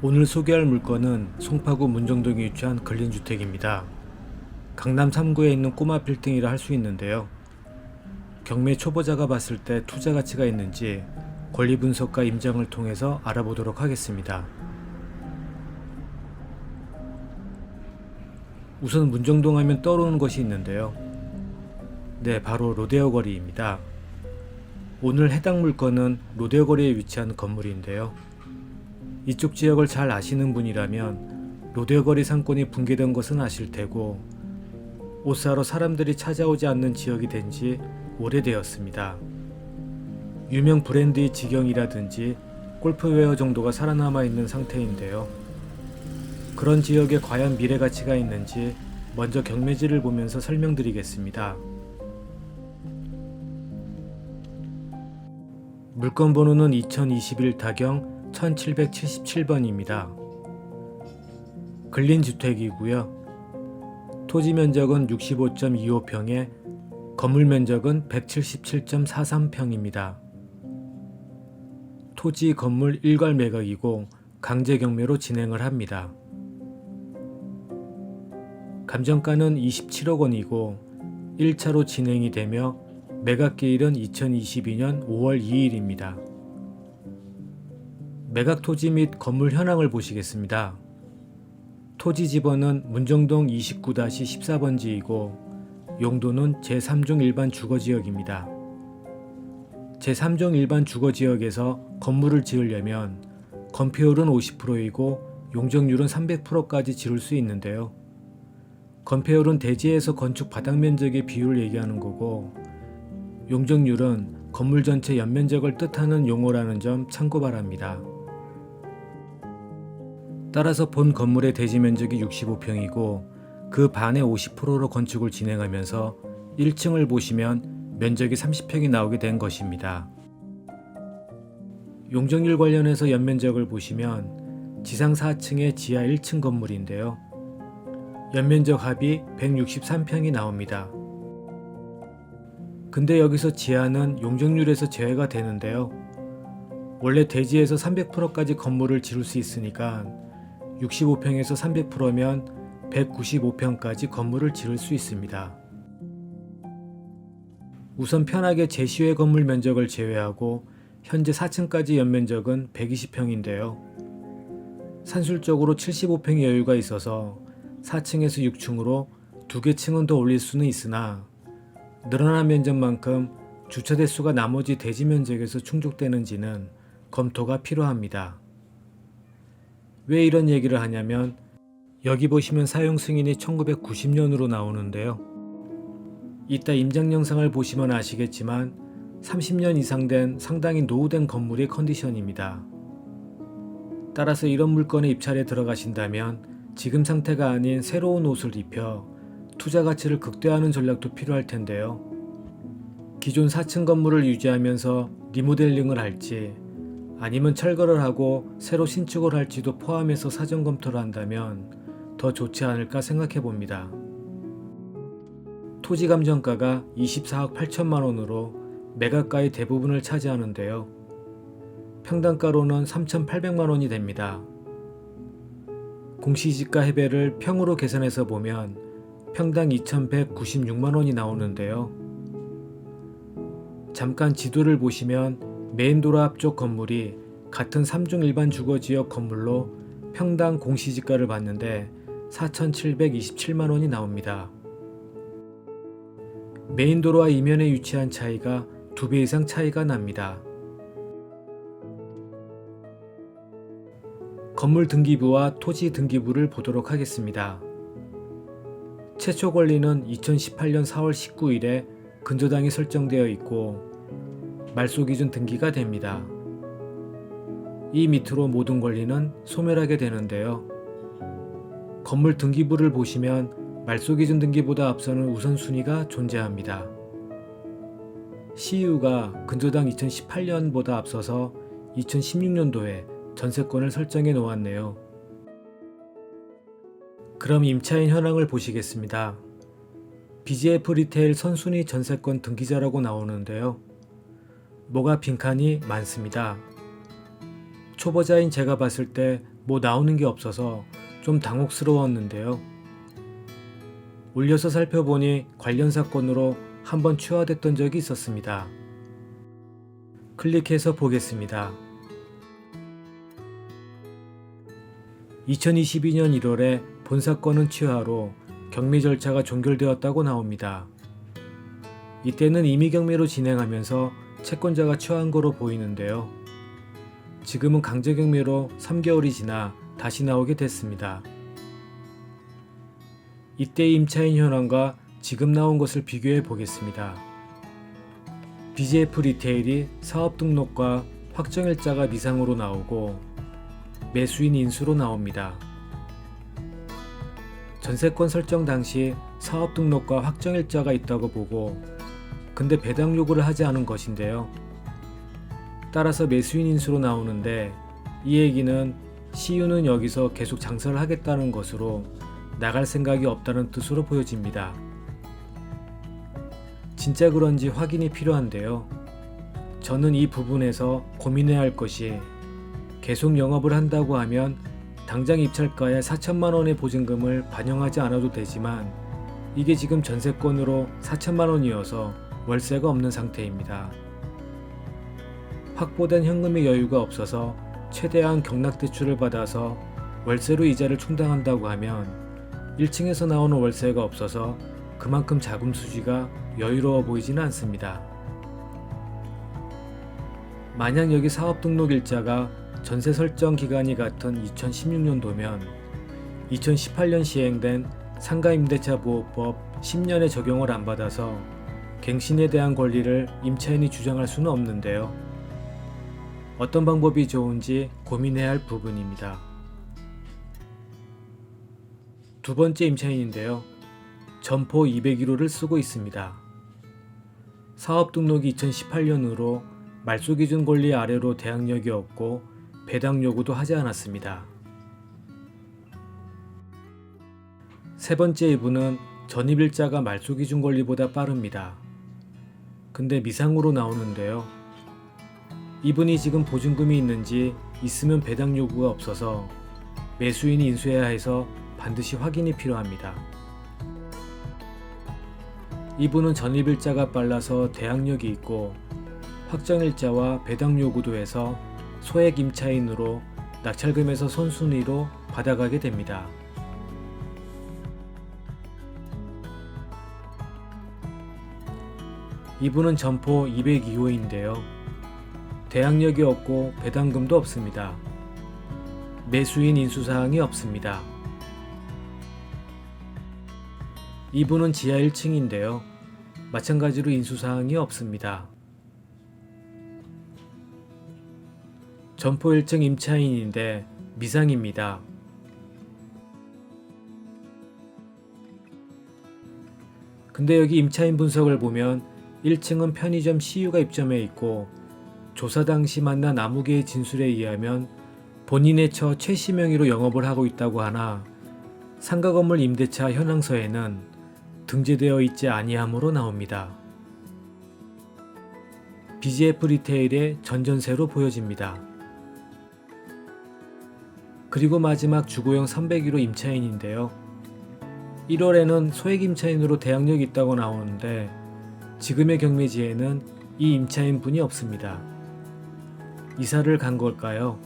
오늘 소개할 물건은 송파구 문정동에 위치한 근린주택입니다. 강남 3구에 있는 꼬마 빌딩이라 할 수 있는데요. 경매 초보자가 봤을 때 투자 가치가 있는지 권리 분석과 임장을 통해서 알아보도록 하겠습니다. 우선 문정동 하면 떠오르는 것이 있는데요. 네, 바로 로데오 거리입니다. 오늘 해당 물건은 로데오 거리에 위치한 건물인데요. 이쪽 지역을 잘 아시는 분이라면 로데오 거리 상권이 붕괴된 것은 아실 테고, 옷 사러 사람들이 찾아오지 않는 지역이 된 지 오래되었습니다. 유명 브랜드의 직영이라든지 골프웨어 정도가 살아남아 있는 상태인데요. 그런 지역에 과연 미래 가치가 있는지 먼저 경매지를 보면서 설명드리겠습니다. 물건 번호는 2021-1777번입니다. 근린주택이고요. 토지 면적은 65.25평에 건물 면적은 177.43평입니다. 토지 건물 일괄 매각이고 강제 경매로 진행을 합니다. 감정가는 27억 원이고 1차로 진행이 되며 매각기일은 2022년 5월 2일입니다. 매각 토지 및 건물 현황을 보시겠습니다. 토지 지번은 문정동 29-14번지이고 용도는 제3종 일반 주거지역입니다. 제3종 일반 주거지역에서 건물을 지으려면 건폐율은 50%이고 용적률은 300%까지 지을 수 있는데요. 건폐율은 대지에서 건축 바닥 면적의 비율을 얘기하는 거고, 용적률은 건물 전체 연면적을 뜻하는 용어라는 점 참고 바랍니다. 따라서 본 건물의 대지 면적이 65평이고 그 반의 50%로 건축을 진행하면서 1층을 보시면 면적이 30평이 나오게 된 것입니다. 용적률 관련해서 연면적을 보시면 지상 4층에 지하 1층 건물인데요. 연면적 합이 163평이 나옵니다. 근데 여기서 지하는 용적률에서 제외가 되는데요. 원래 대지에서 300%까지 건물을 지을 수 있으니까 65평에서 300%면 195평까지 건물을 지을 수 있습니다. 우선 편하게 제시외 건물 면적을 제외하고 현재 4층까지 연면적은 120평인데요. 산술적으로 75평의 여유가 있어서 4층에서 6층으로 2개 층은 더 올릴 수는 있으나 늘어난 면적만큼 주차 대수가 나머지 대지 면적에서 충족되는지는 검토가 필요합니다. 왜 이런 얘기를 하냐면 여기 보시면 사용 승인이 1990년으로 나오는데요. 이따 임장 영상을 보시면 아시겠지만 30년 이상 된 상당히 노후된 건물의 컨디션입니다. 따라서 이런 물건에 입찰에 들어가신다면 지금 상태가 아닌 새로운 옷을 입혀 투자 가치를 극대화하는 전략도 필요할 텐데요. 기존 4층 건물을 유지하면서 리모델링을 할지 아니면 철거를 하고 새로 신축을 할지도 포함해서 사전 검토를 한다면 더 좋지 않을까 생각해 봅니다. 토지 감정가가 24억 8천만 원으로 매각가의 대부분을 차지하는데요. 평당가로는 3,800만 원이 됩니다. 공시지가 해배를 평으로 계산해서 보면 평당 2,196만 원이 나오는데요. 잠깐 지도를 보시면 메인도로 앞쪽 건물이 같은 3종 일반 주거지역 건물로 평당 공시지가를 봤는데 4,727만 원이 나옵니다. 메인도로와 이면에 위치한 차이가 2배 이상 차이가 납니다. 건물 등기부와 토지 등기부를 보도록 하겠습니다. 최초 권리는 2018년 4월 19일에 근저당이 설정되어 있고 말소 기준 등기가 됩니다. 이 밑으로 모든 권리는 소멸하게 되는데요. 건물 등기부를 보시면 말소 기준 등기보다 앞서는 우선순위가 존재합니다. CU가 근저당 2018년보다 앞서서 2016년도에 전세권을 설정해 놓았네요. 그럼 임차인 현황을 보시겠습니다. BGF 리테일 선순위 전세권 등기자라고 나오는데요. 뭐가 빈칸이 많습니다. 초보자인 제가 봤을 때 뭐 나오는 게 없어서 좀 당혹스러웠는데요. 올려서 살펴보니 관련 사건으로 한번 취하됐던 적이 있었습니다. 클릭해서 보겠습니다. 2022년 1월에 본 사건은 취하로 경미 절차가 종결되었다고 나옵니다. 이때는 임의 경미로 진행하면서 채권자가 취하한 거로 보이는데요. 지금은 강제 경미로 3개월이 지나 다시 나오게 됐습니다. 이때의 임차인 현황과 지금 나온 것을 비교해 보겠습니다. BGF 리테일이 사업 등록과 확정일자가 미상으로 나오고 매수인 인수로 나옵니다. 전세권 설정 당시 사업 등록과 확정일자가 있다고 보고 근데 배당 요구를 하지 않은 것인데요. 따라서 매수인 인수로 나오는데 이 얘기는 CU는 여기서 계속 장사를 하겠다는 것으로 나갈 생각이 없다는 뜻으로 보여집니다. 진짜 그런지 확인이 필요한데요. 저는 이 부분에서 고민해야 할 것이 계속 영업을 한다고 하면 당장 입찰가에 4천만 원의 보증금을 반영하지 않아도 되지만 이게 지금 전세권으로 4천만 원이어서 월세가 없는 상태입니다. 확보된 현금의 여유가 없어서 최대한 경락대출을 받아서 월세로 이자를 충당한다고 하면 1층에서 나오는 월세가 없어서 그만큼 자금 수지가 여유로워 보이지는 않습니다. 만약 여기 사업 등록 일자가 전세 설정 기간이 같은 2016년도면 2018년 시행된 상가임대차 보호법 10년의 적용을 안 받아서 갱신에 대한 권리를 임차인이 주장할 수는 없는데요. 어떤 방법이 좋은지 고민해야 할 부분입니다. 두 번째 임차인인데요. 점포 201호를 쓰고 있습니다. 사업 등록이 2018년으로 말소기준 권리 아래로 대항력이 없고 배당 요구도 하지 않았습니다. 세 번째 이분은 전입일자가 말소기준 권리보다 빠릅니다. 근데 미상으로 나오는데요. 이분이 지금 보증금이 있는지 있으면 배당 요구가 없어서 매수인이 인수해야 해서 반드시 확인이 필요합니다. 이분은 전입일자가 빨라서 대항력이 있고 확정일자와 배당 요구도 해서 소액 임차인으로 낙찰금에서 선순위로 받아가게 됩니다. 이분은 점포 202호인데요. 대항력이 없고 배당금도 없습니다. 매수인 인수사항이 없습니다. 이분은 지하 1층인데요. 마찬가지로 인수사항이 없습니다. 점포 1층 임차인인데 미상입니다. 근데 여기 임차인 분석을 보면 1층은 편의점 CU가 입점해 있고 조사 당시 만난 아무개의 진술에 의하면 본인의 처 최씨 명의로 영업을 하고 있다고 하나 상가 건물 임대차 현황서에는 등재되어 있지 아니함으로 나옵니다. BGF 리테일의 전전세로 보여집니다. 그리고 마지막 주거용 301호 임차인인데요. 1월에는 소액 임차인으로 대항력이 있다고 나오는데 지금의 경매지에는 이 임차인 분이 없습니다. 이사를 간 걸까요?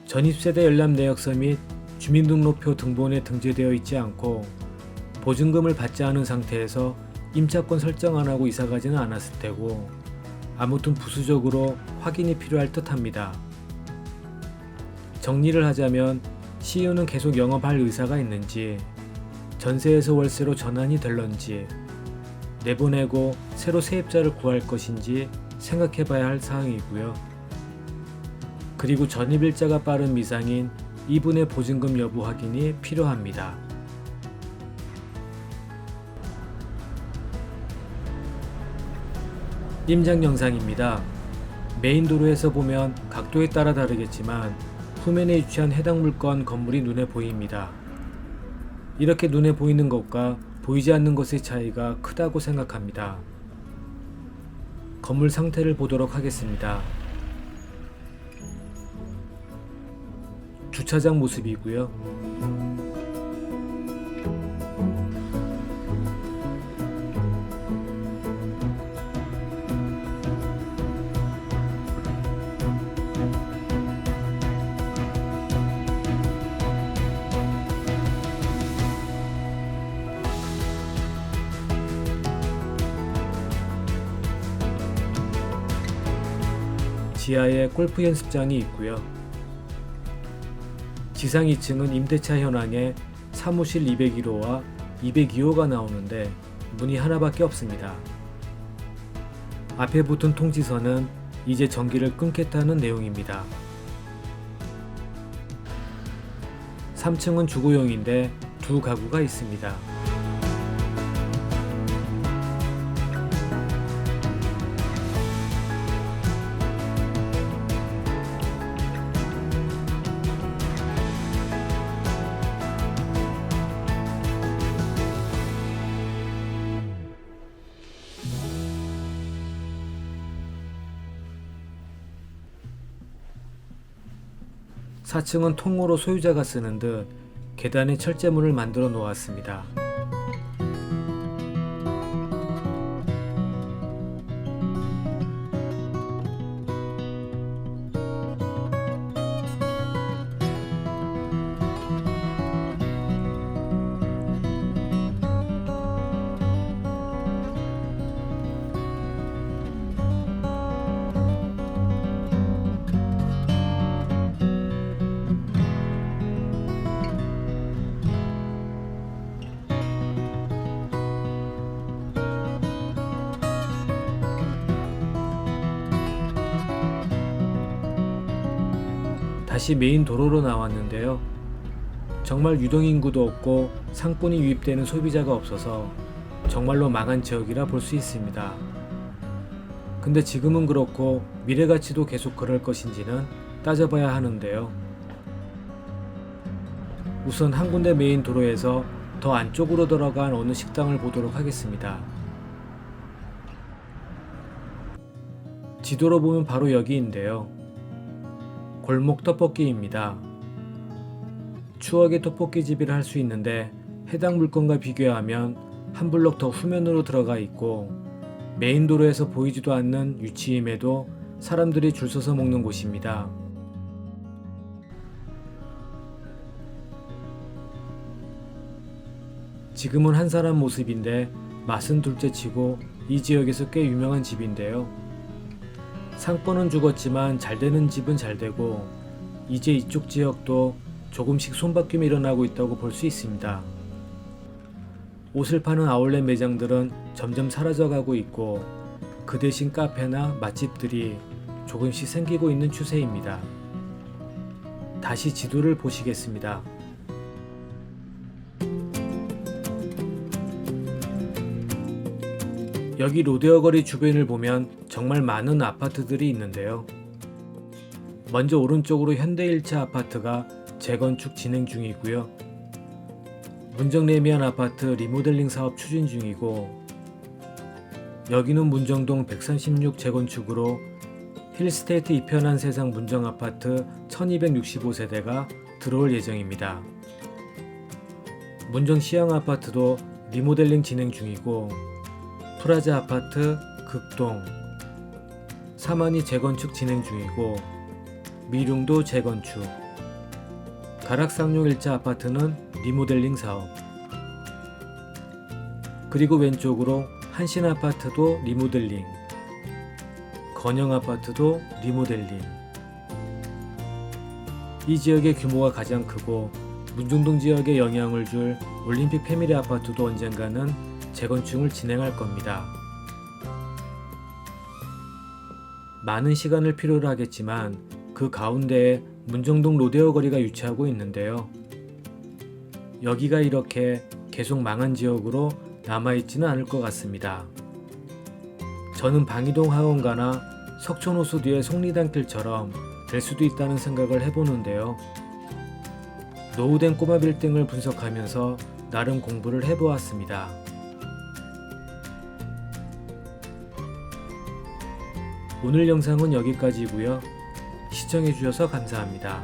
전입세대 열람 내역서 및 주민등록표 등본에 등재되어 있지 않고 보증금을 받지 않은 상태에서 임차권 설정 안 하고 이사 가지는 않았을 테고 아무튼 부수적으로 확인이 필요할 듯합니다. 정리를 하자면 CU는 계속 영업할 의사가 있는지 전세에서 월세로 전환이 될런지 내보내고 새로 세입자를 구할 것인지 생각해봐야 할 사항이고요. 그리고 전입일자가 빠른 미상인 이분의 보증금 여부 확인이 필요합니다. 임장 영상입니다. 메인 도로에서 보면 각도에 따라 다르겠지만 후면에 위치한 해당 물건 건물이 눈에 보입니다. 이렇게 눈에 보이는 것과 보이지 않는 것의 차이가 크다고 생각합니다. 건물 상태를 보도록 하겠습니다. 주차장 모습이고요. 지하에 골프 연습장이 있고요. 지상 2층은 임대차 현황에 사무실 201호와 202호가 나오는데 문이 하나밖에 없습니다. 앞에 붙은 통지서는 이제 전기를 끊겠다는 내용입니다. 3층은 주거용인데 두 가구가 있습니다. (4) 층은 통으로 소유자가 쓰는 듯 계단에 철제문을 만들어 놓았습니다. 다시 메인 도로로 나왔는데요. 정말 유동인구도 없고 상권이 유입되는 소비자가 없어서 정말로 망한 지역이라 볼 수 있습니다. 근데 지금은 그렇고 미래가치도 계속 그럴 것인지는 따져봐야 하는데요. 우선 한 군데 메인 도로에서 더 안쪽으로 들어간 어느 식당을 보도록 하겠습니다. 지도로 보면 바로 여기인데요. 골목 떡볶이입니다. 추억의 떡볶이집이라 할 수 있는데 해당 물건과 비교하면 한 블록 더 후면으로 들어가 있고 메인 도로에서 보이지도 않는 위치임에도 사람들이 줄 서서 먹는 곳입니다. 지금은 한 사람 모습인데 맛은 둘째치고 이 지역에서 꽤 유명한 집인데요. 상권은 죽었지만 잘 되는 집은 잘 되고 이제 이쪽 지역도 조금씩 손바뀜이 일어나고 있다고 볼 수 있습니다. 옷을 파는 아울렛 매장들은 점점 사라져가고 있고 그 대신 카페나 맛집들이 조금씩 생기고 있는 추세입니다. 다시 지도를 보시겠습니다. 여기 로데오 거리 주변을 보면 정말 많은 아파트들이 있는데요. 먼저 오른쪽으로 현대 1차 아파트가 재건축 진행 중이고요. 문정 레미안 아파트 리모델링 사업 추진 중이고, 여기는 문정동 136 재건축으로 힐스테이트 이편한 세상 문정 아파트 1265세대가 들어올 예정입니다. 문정 시향 아파트도 리모델링 진행 중이고, 프라자 아파트 극동, 사만이 재건축 진행 중이고 미룡도 재건축, 가락상용 1차 아파트는 리모델링 사업, 그리고 왼쪽으로 한신 아파트도 리모델링, 건영 아파트도 리모델링. 이 지역의 규모가 가장 크고 문정동 지역에 영향을 줄 올림픽 패밀리 아파트도 언젠가는 재건축을 진행할 겁니다. 많은 시간을 필요로 하겠지만 그 가운데에 문정동 로데오 거리가 위치하고 있는데요. 여기가 이렇게 계속 망한 지역으로 남아있지는 않을 것 같습니다. 저는 방이동 하원가나 석촌호수 뒤의 속리단길처럼 될 수도 있다는 생각을 해보는데요. 노후된 꼬마 빌딩을 분석하면서 나름 공부를 해보았습니다. 오늘 영상은 여기까지고요. 시청해주셔서 감사합니다.